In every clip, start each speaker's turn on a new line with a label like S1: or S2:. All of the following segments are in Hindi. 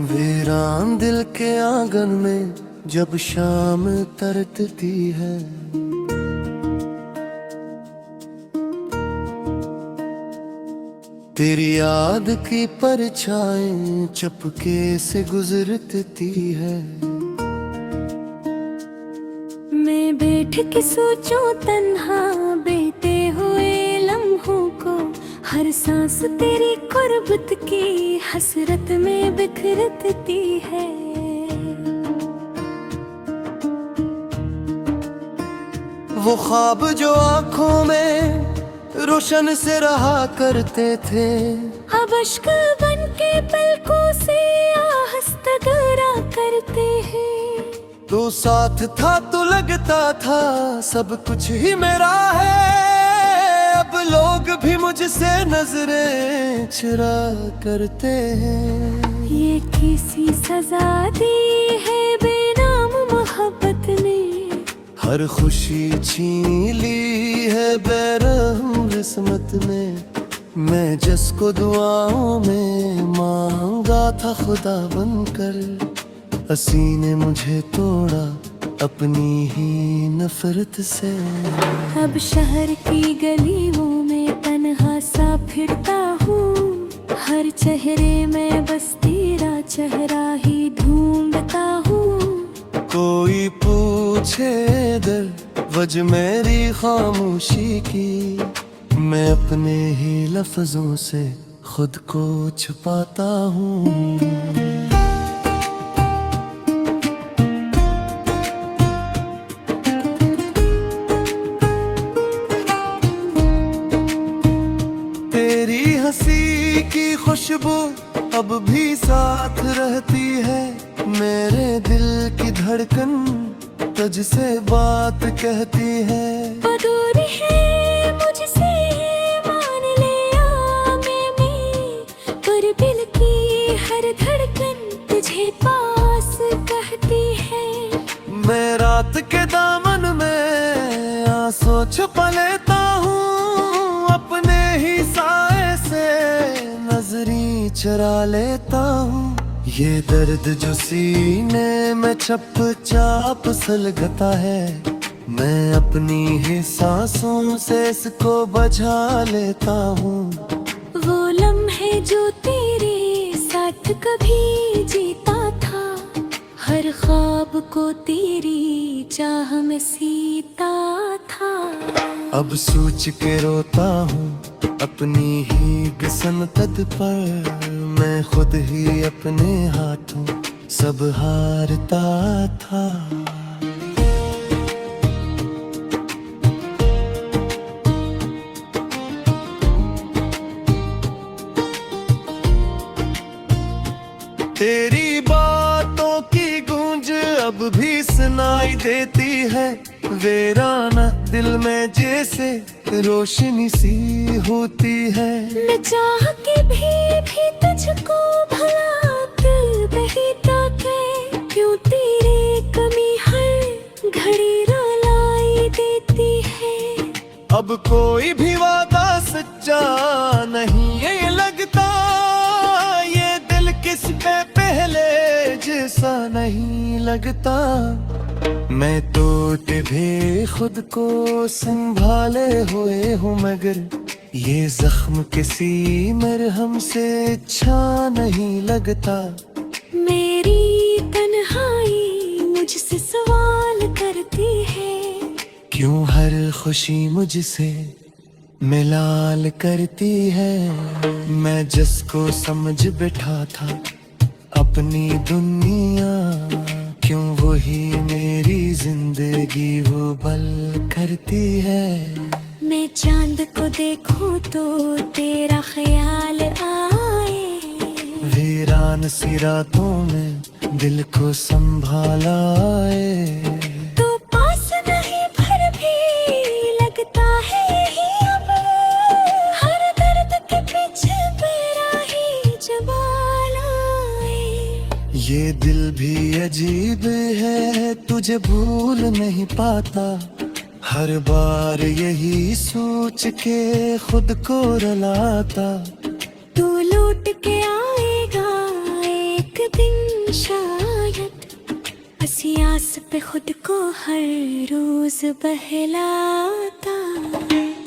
S1: वीरान दिल के आंगन में जब शाम तरतती है, तेरी याद की परछाएं चपके से गुजरती है।
S2: मैं बैठ के सोचूं तन्हा बीते हुए लम्हों को, हर सांस तेरी कुर्बत की हसरत में बिखरती है।
S1: वो ख्वाब जो आंखों में रोशन से रहा करते थे,
S2: अब अश्क बन के पलकों से आहस्त गरा करते हैं।
S1: तू साथ था तो लगता था सब कुछ ही मेरा है, अब लोग भी मुझसे नजरें चुरा करते हैं।
S2: ये किसी सजा दी है बेनाम मोहब्बत ने,
S1: हर खुशी छीन ली है बेरहम किस्मत ने। मैं जिसको दुआओं में मांगा था खुदा बनकर, हंसी ने मुझे तोड़ा अपनी ही नफरत से।
S2: अब शहर की गलियों में तन्हा सा फिरता हूँ, हर चेहरे में बस तेरा चेहरा ही ढूंढता हूँ।
S1: कोई पूछे दर वजह मेरी खामोशी की, मैं अपने ही लफ्जों से खुद को छुपाता हूँ। तेरी हंसी की खुशबू अब भी साथ रहती है, मेरे दिल की धड़कन तुझसे बात कहती है।
S2: दूर है मुझसे मान लिया मैंने, पर दिल की हर धड़कन तुझे पास कहती है।
S1: मैं रात के दामन में आंसू छुपा लेता हूँ, अपने ही साए से नजरी चुरा लेता हूँ। ये दर्द जो सीने में चुपचाप सुलगता है, मैं अपनी ही सांसों से इसको बचा लेता हूँ।
S2: वो लम्हे जो तेरे साथ कभी जीता था, हर ख्वाब को तेरी चाह में सीता था।
S1: अब सोच के रोता हूँ अपनी ही बिसंतत पर, मैं खुद ही अपने हाथों सब हारता था। तेरी बातों की गूंज अब भी सुनाई देती है, वीराना दिल में जैसे रोशनी सी होती है।
S2: मैं चाह के भी तुझको भला दिल नहीं ताके, क्यों तेरी कमी हर घड़ी रुलाई देती है।
S1: अब कोई भी वादा सच्चा नहीं ये लगता, ये दिल किस पे पहले जैसा नहीं लगता। मैं टूट भी खुद को संभाले हुए हूँ, मगर ये जख्म किसी मरहम से अच्छा नहीं लगता।
S2: मेरी तन्हाई मुझसे सवाल करती है,
S1: क्यों हर खुशी मुझसे मिलाल करती है। मैं जिसको समझ बैठा था अपनी दुनिया, क्यों वही मेरी जिंदगी वो बल करती है।
S2: मैं चांद को देखूं तो तेरा ख्याल आए,
S1: वीरान सी रातों में दिल को संभालाए।
S2: तो पास नहीं फिर भी लगता है यही अब, हर दर्द के पीछे मेरा ही जवाल आए।
S1: ये दिल भी अजीब है तुझे भूल नहीं पाता, हर बार यही सोच के खुद को रुलाता।
S2: तू लौट के आएगा एक दिन, पे खुद को हर रोज बहलाता।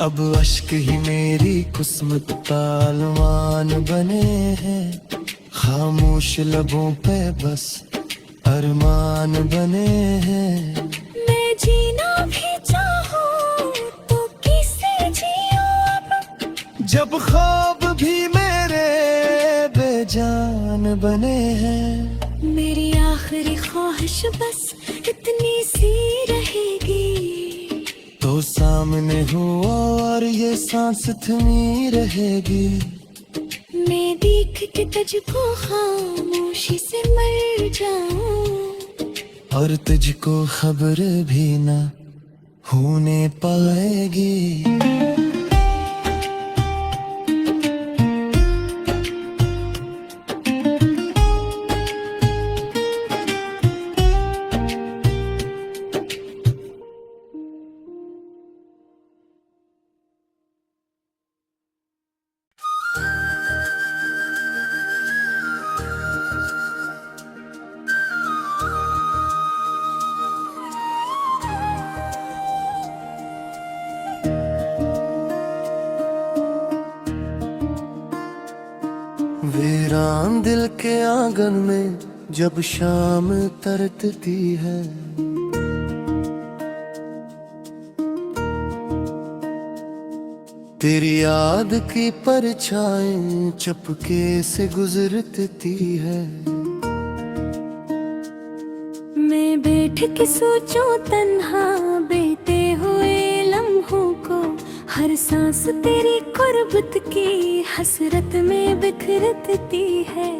S1: अब अश्क ही मेरी किस्मत का अलमान बने हैं, खामोश लबों पे बस अरमान बने हैं।
S2: मैं जीना भी चाहूँ तो किससे जियूं अब,
S1: जब ख्वाब भी मेरे बेजान बने हैं।
S2: मेरी आखिरी ख्वाहिश बस इतनी सी रहेगी,
S1: तो सामने हो और ये सांस थमी रहेगी।
S2: मैं देख के तुझको खामोशी से मर जाऊं,
S1: और तुझको खबर भी ना होने पाएगी। वीरान दिल के आंगन में जब शाम तरतती है, तेरी याद की परछाएं चपके से गुजरती है।
S2: मैं बैठ के सोचूं तन्हा बीते हुए लम्हों को, हर सांस तेरी कुर्बत की हसरत में बिखरती है।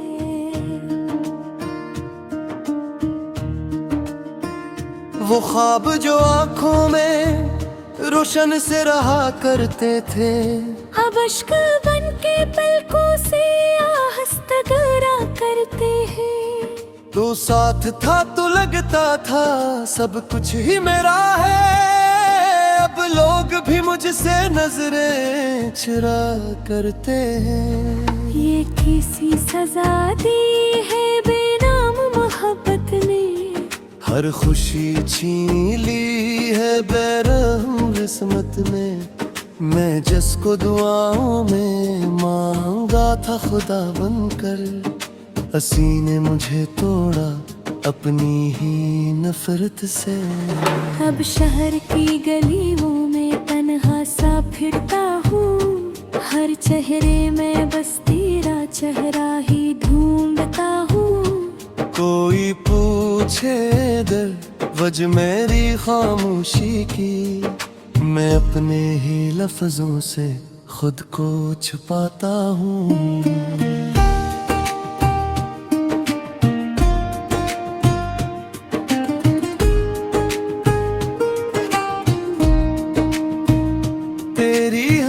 S1: वो ख्वाब जो आंखों में रोशन से रहा करते थे,
S2: अब अश्क बन के पलकों से आहस्त गरा करते हैं।
S1: तो साथ था तो लगता था सब कुछ ही मेरा है। अब लोग भी मुझसे नजरें चुरा करते हैं।
S2: ये किसी सजा दी है बेनाम मोहब्बत ने,
S1: हर खुशी छीन ली है बेरहम किस्मत ने। मैं जिसको दुआओं में मांगा था खुदा बनकर, हंसी ने मुझे तोड़ा अपनी ही नफरत से।
S2: अब शहर की गलियों में तन्हा सा फिरता हूँ, हर चेहरे में बस तेरा चेहरा ही ढूंढता हूँ।
S1: कोई पूछे दर वजह मेरी खामोशी की, मैं अपने ही लफ्जों से खुद को छुपाता हूँ।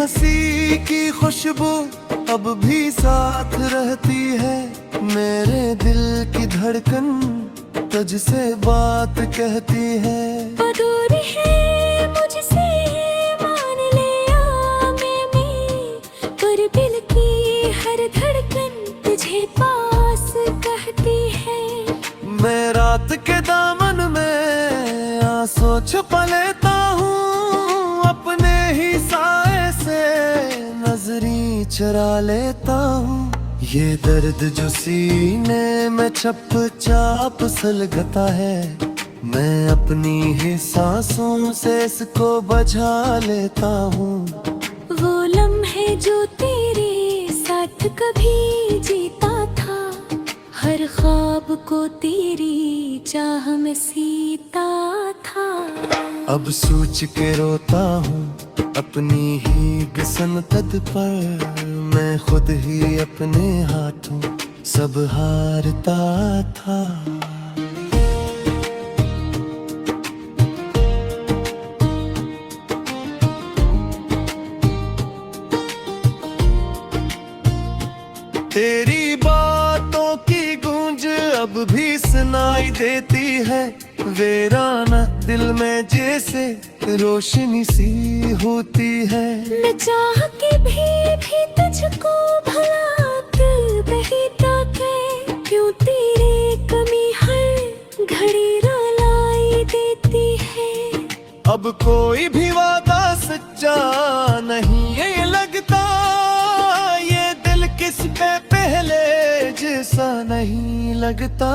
S1: हंसी की खुशबू अब भी साथ रहती है। मेरे दिल की धड़कन तुझसे बात कहती है।
S2: दूर है मुझसे मान लिया मैं, पर दिल की हर धड़कन तुझे पास कहती है।
S1: मैं रात के दामन में आंसू छुपा लेता हूँ, अपने ही साए से नजरी चुरा लेता हूँ। ये दर्द जो सीने में चप चाप सुलगता है, मैं अपनी ही सांसों से इसको बजा लेता हूँ।
S2: वो लम्हे जो तेरे साथ कभी जीता था, हर ख्वाब को तेरी चाह में सीता था।
S1: अब सोच के रोता हूँ अपनी ही बिसनत पर, मैं खुद ही अपने हाथों सब हारता था। तेरी बातों की गूंज अब भी सुनाई देती है। वीराना दिल में जैसे रोशनी सी होती है।
S2: मैं चाह के भी तुझको भला दिल नहीं ताके, क्यों तेरे कमी हर घड़ी रुलाई
S1: अब कोई भी वादा सच्चा नहीं ये लगता, ये दिल किस पे पहले जैसा नहीं लगता।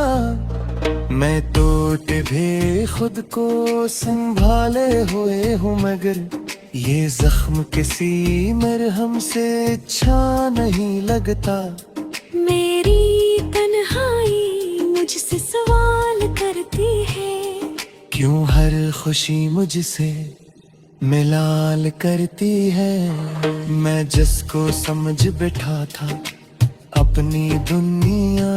S1: मैं टूटे भी खुद को संभाले हुए हूँ, मगर ये जख्म किसी मरहम से अच्छा नहीं लगता।
S2: मेरी तन्हाई मुझसे सवाल करती है,
S1: क्यों हर खुशी मुझसे मिलाल करती है। मैं जिसको समझ बैठा था अपनी दुनिया,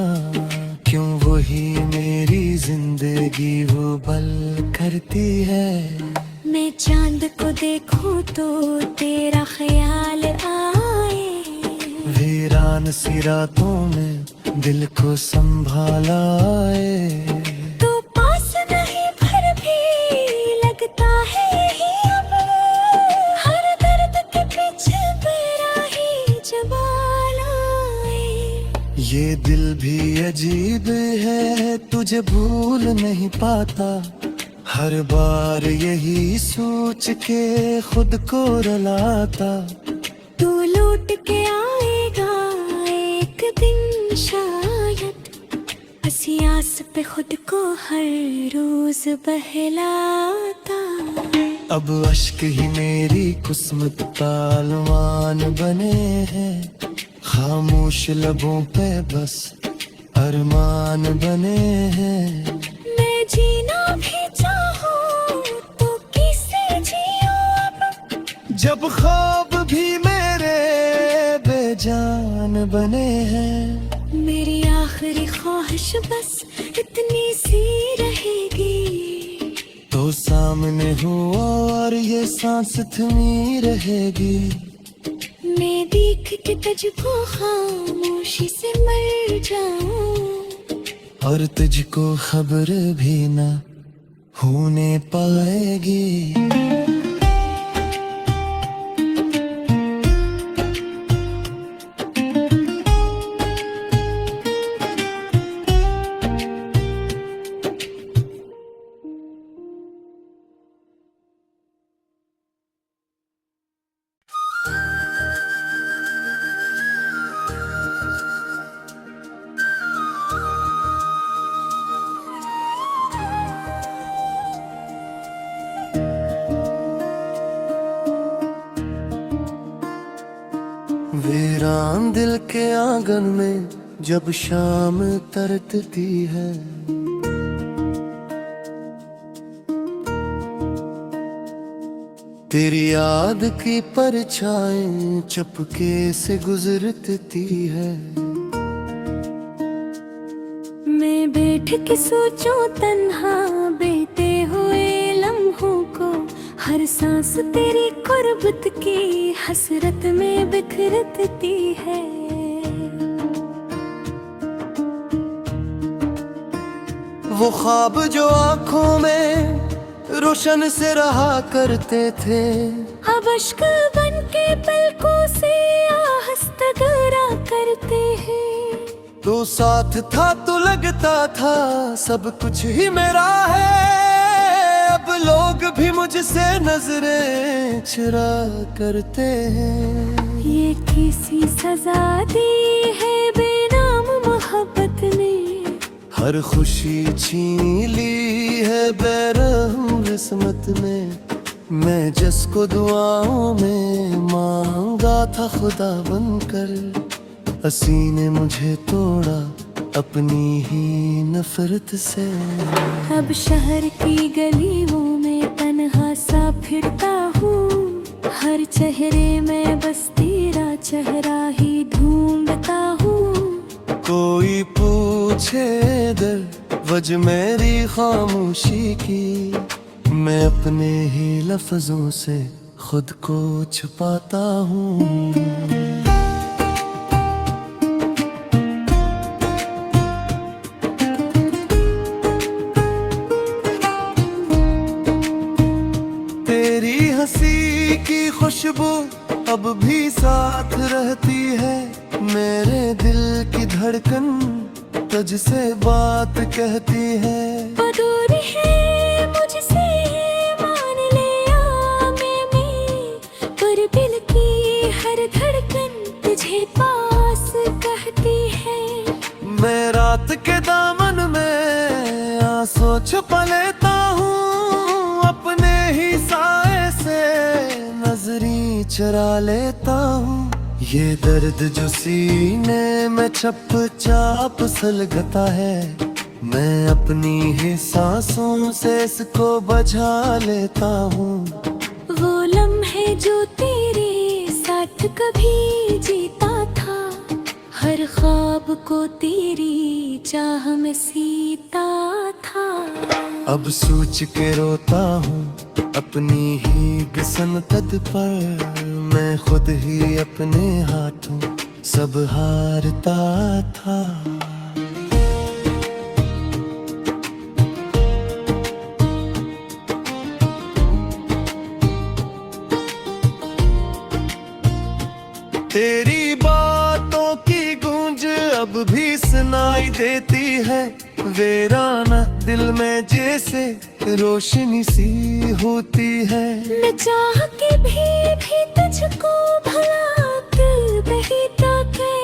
S1: क्यों वही मेरी जिंदगी वो बल करती है।
S2: मैं चांद को देखूं तो तेरा ख्याल आए,
S1: वीरान सी रातों में दिल को संभालाए।
S2: तो पास नहीं फिर भी लगता है यही अब, हर दर्द के पीछे मेरा ही जवाल आए।
S1: ये दिल भी अजीब है, तुझे भूल नहीं पाता। हर बार यही सोच के खुद को रुलाता।
S2: तू लौट के आएगा एक दिन शायद, हंसी आस पे खुद को हर रोज बहलाता।
S1: अब अश्क ही मेरी किस्मत तालवान बने हैं, खामोश लबों पे बस अरमान बने हैं।
S2: मैं जीना भी चाहूं तो किससे जियूं अब,
S1: जब ख्वाब भी मेरे बेजान बने हैं।
S2: मेरी आखिरी ख्वाहिश बस इतनी सी रहेगी,
S1: तो सामने हो और ये सांस थमी रहेगी।
S2: मैं देख के तुझको खामोशी से मर जाऊं,
S1: और तुझको खबर भी न होने पाएगी। वीरान दिल के आंगन में जब शाम तरतती है, तेरी याद की परछाएं चपके से गुजरती है।
S2: मैं बैठ के सोचूं तन्हा बीते हुए लम्हों को, हर सांस तेरी कुर्बत की हसरत में बिखरती है।
S1: वो ख्वाब जो आंखों में रोशन से रहा करते थे,
S2: अब अश्क बन के पलकों से आहस्त गरा करते हैं।
S1: तो साथ था तो लगता था सब कुछ ही मेरा है। अब लोग भी मुझसे नजरें चुरा करते हैं।
S2: ये किसी सजा दी है बेनाम मोहब्बत ने,
S1: हर खुशी छीन ली है बेरहम किस्मत ने। मैं जिसको दुआओं में मांगा था खुदा बनकर, हसी ने मुझे तोड़ा अपनी ही नफरत से।
S2: अब शहर की गलियों में तन्हा सा फिरता हूँ, हर चेहरे में बस तेरा चेहरा ही ढूंढता हूँ।
S1: कोई पूछे दर वजह मेरी खामोशी की, मैं अपने ही लफ्जों से खुद को छुपाता हूँ। हंसी की खुशबू अब भी साथ रहती है। मेरे दिल की धड़कन तुझसे बात कहती है।
S2: दूर है मुझसे मान ले
S1: रात के दामन में आंसू छुपा लेता हूँ, अपने ही साए से नजरी चुरा लेता हूँ। ये दर्द जो सीने में चप चाप सुलगता है, मैं अपनी ही सांसों से इसको बचा लेता हूँ।
S2: वो लम्हे जो तेरे साथ कभी जीता था, हर ख्वाब को तेरी चाह में सीता था।
S1: अब सोच के रोता हूँ अपनी ही सनकत पर, मैं खुद ही अपने हाथों सब हारता था। तेरी बातों की गूंज अब भी सुनाई देती है, वीराना दिल में जैसे रोशनी सी होती है।
S2: मैं चाह के भी तुझको भला दिल नहीं ताके,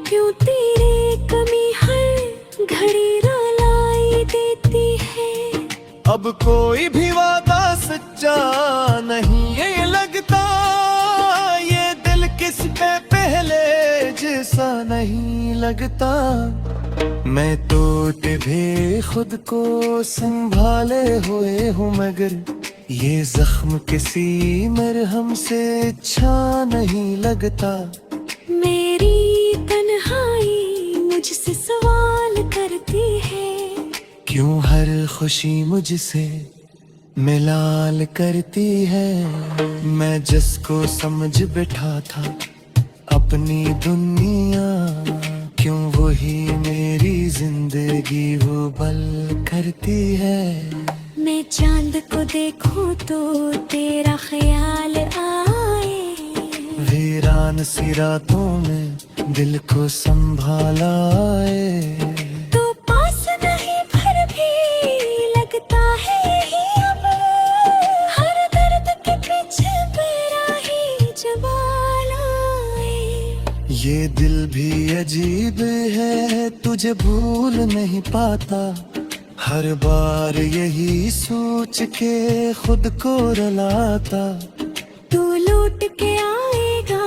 S2: क्यों तेरी कमी हर घड़ी रुलाई देती है।
S1: अब कोई भी वादा सच्चा नहीं ये लगता, ये दिल किस पे पहले जैसा नहीं लगता। मैं टूटे भी खुद को संभाले हुए हूँ, मगर ये जख्म किसी मरहम से अच्छा नहीं लगता।
S2: मेरी तन्हाई मुझसे सवाल करती है,
S1: क्यों हर खुशी मुझसे मिलाल करती है। मैं जिसको समझ बैठा था अपनी दुनिया, क्यों वही मेरी जिंदगी वो बल करती है।
S2: मैं चांद को देखूं तो तेरा ख्याल आए,
S1: वीरान सी रातों में दिल को संभालाए।
S2: तो पास नहीं फिर भी लगता है यही अब, हर दर्द के पीछे मेरा ही जवाल आए।
S1: ये दिल भी अजीब है, तुझे भूल नहीं पाता, हर बार यही सोच के खुद को रुलाता।
S2: तू लौट के आएगा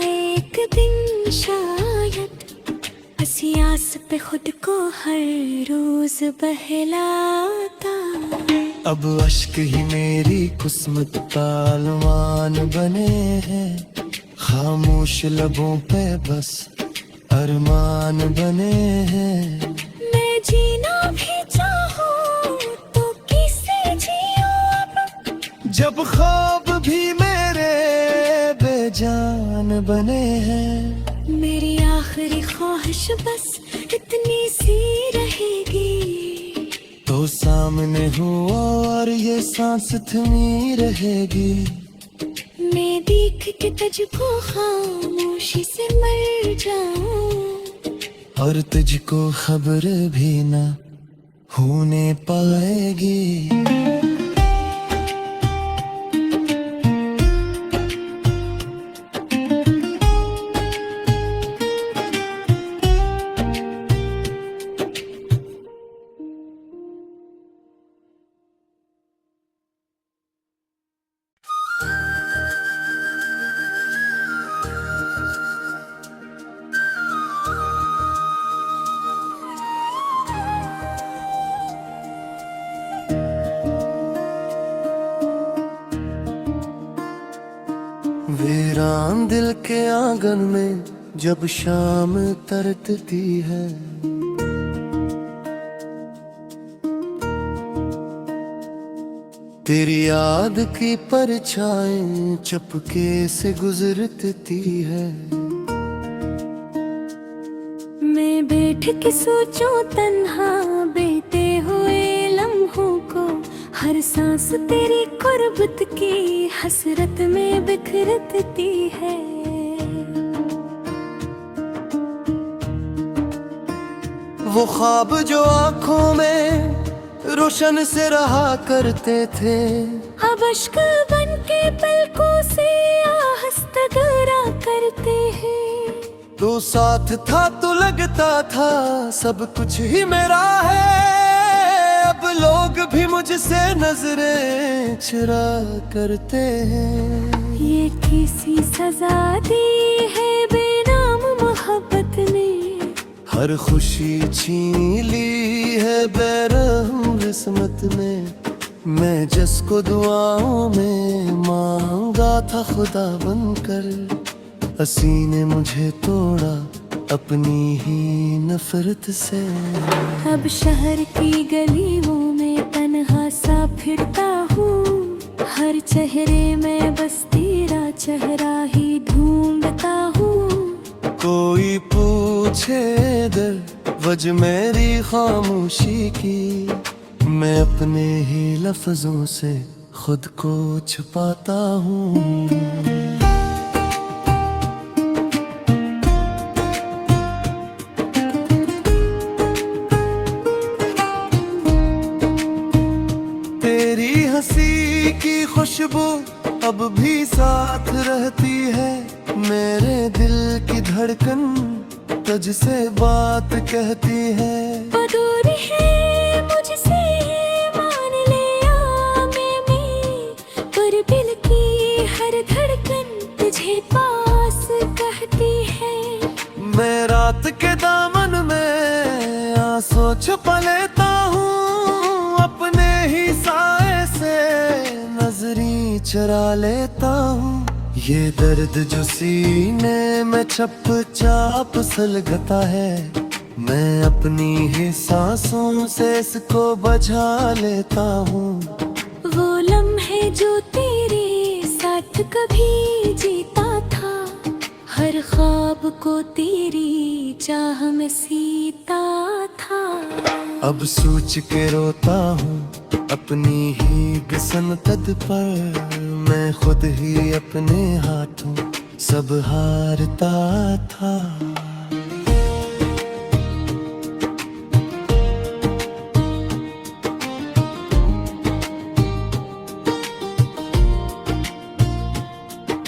S2: एक दिन शायद, हंसी आस पे खुद को हर रोज बहलाता।
S1: अब अश्क ही मेरी किस्मत का अलमान बने हैं, खामोश लबों पे बस अरमान बने हैं।
S2: मैं जीना भी चाहूं तो किसे जियूं अब,
S1: जब ख्वाब भी मेरे बेजान बने हैं।
S2: मेरी आखिरी ख्वाहिश बस इतनी सी रहेगी,
S1: तो सामने हो और ये सांस थमी रहेगी।
S2: मैं देख के तुझको खामोशी से मर जाऊं,
S1: और तुझको खबर भी ना होने पाएगी। वीरान दिल के आंगन में जब शाम तरतती है, तेरी याद की परछाएं चपके से गुजरती है।
S2: मैं बैठ के सोचूं तन्हा बीते हुए लम्हों को, हर सांस तेरी कुर्बत की हसरत में बिखरती है।
S1: वो ख्वाब जो आंखों में रोशन से रहा करते थे,
S2: अब अश्क बन के पलकों से आहस्त गिरा करते हैं।
S1: तू साथ था तो लगता था सब कुछ ही मेरा है। अब लोग भी मुझसे नजरें चुरा करते हैं।
S2: ये किसी सजा दी है बेनाम मोहब्बत ने,
S1: हर खुशी छीन ली है बेरहम किस्मत ने। मैं जिसको दुआओं में मांगा था खुदा बनकर, हंसी ने मुझे तोड़ा अपनी ही नफरत से।
S2: अब शहर की गलियों में तन्हा सा फिरता हूँ, हर चेहरे में बस तेरा चेहरा ही ढूंढता हूँ।
S1: कोई पूछे दर वजह मेरी खामोशी की, मैं अपने ही लफ्जों से खुद को छुपाता हूँ। तेरी हंसी की खुशबू अब भी साथ रहती है, मेरे दिल की धड़कन तुझसे बात कहती है।
S2: दूर है मुझसे मान लिया मैं, पर दिल की हर धड़कन तुझे पास कहती है।
S1: मैं रात के दामन में आंसू छुपा लेता हूँ, अपने ही साए से नजरी चुरा लेता हूँ। ये दर्द जो सीने में चप चाप सुलगता है, मैं अपनी ही सांसों से इसको बजा लेता हूँ।
S2: वो लम्हे जो तेरे साथ कभी जीता था, हर ख्वाब को तेरी चाह में सीता था।
S1: अब सोच के रोता हूँ अपनी ही बिसनत पर, मैं खुद ही अपने हाथों सब हारता था।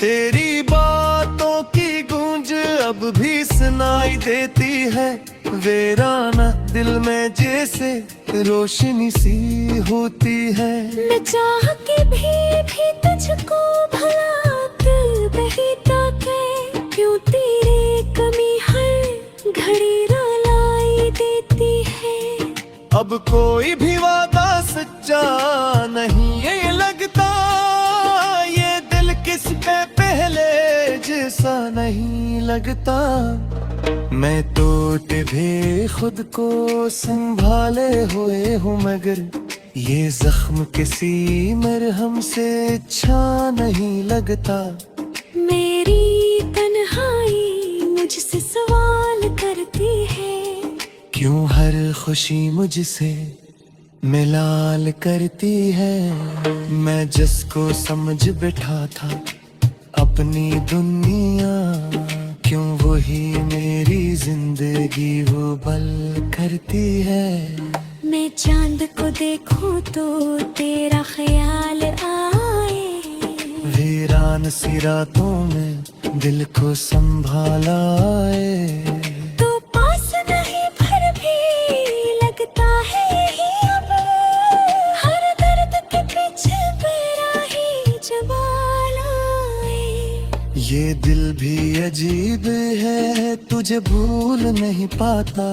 S1: तेरी बातों की गूंज अब भी सुनाई देती है, वीराना दिल में जैसे रोशनी सी होती है।
S2: मैं चाह के भी तुझको भला दिल बहता के, क्यों तेरे कमी हर घड़ी रुलाई देती है।
S1: अब कोई भी वादा सच्चा नहीं ये लगता, ये दिल किस पे पहले जैसा नहीं लगता। मैं टूटे भी खुद को संभाले हुए हूँ, मगर ये जख्म किसी मरहम से अच्छा नहीं लगता।
S2: मेरी तन्हाई मुझसे सवाल करती है,
S1: क्यों हर खुशी मुझसे मिलाल करती है। मैं जिसको समझ बैठा था अपनी दुनिया, क्यों वही मेरी जिंदगी वो बल करती है।
S2: मैं चांद को देखूं तो तेरा ख्याल आए,
S1: वीरान सी रातों में दिल को संभालाए।
S2: तो पास नहीं फिर भी लगता है यही अब, हर दर्द के पीछे मेरा ही जवाल आए।
S1: ये दिल भी अजीब है तुझे भूल नहीं पाता,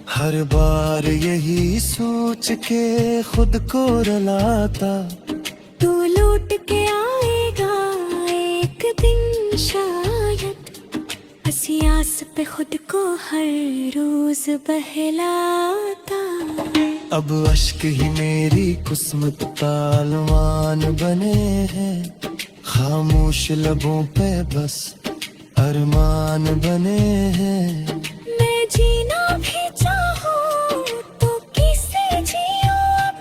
S1: हर बार यही सोच के खुद को रुलाता।
S2: तू लौट के आएगा एक दिन शायद, हंसी आस पे खुद को हर रोज बहलाता।
S1: अब अश्क ही मेरी किस्मत तालवान बने हैं, खामोश लबों पे बस अरमान बने हैं।
S2: मैं जीना भी चाहूं तो किससे जियूं अब,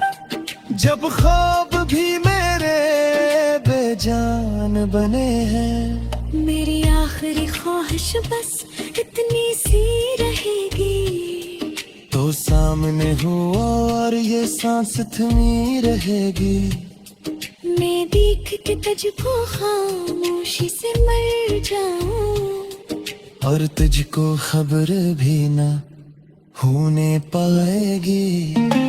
S1: जब ख्वाब भी मेरे बेजान बने हैं।
S2: मेरी आखिरी ख्वाहिश बस इतनी सी रहेगी,
S1: तो सामने हो और ये सांस थमी रहेगी।
S2: मैं देख के तुझको खामोशी से मर जाऊं,
S1: और तुझको खबर भी ना होने पाएगी।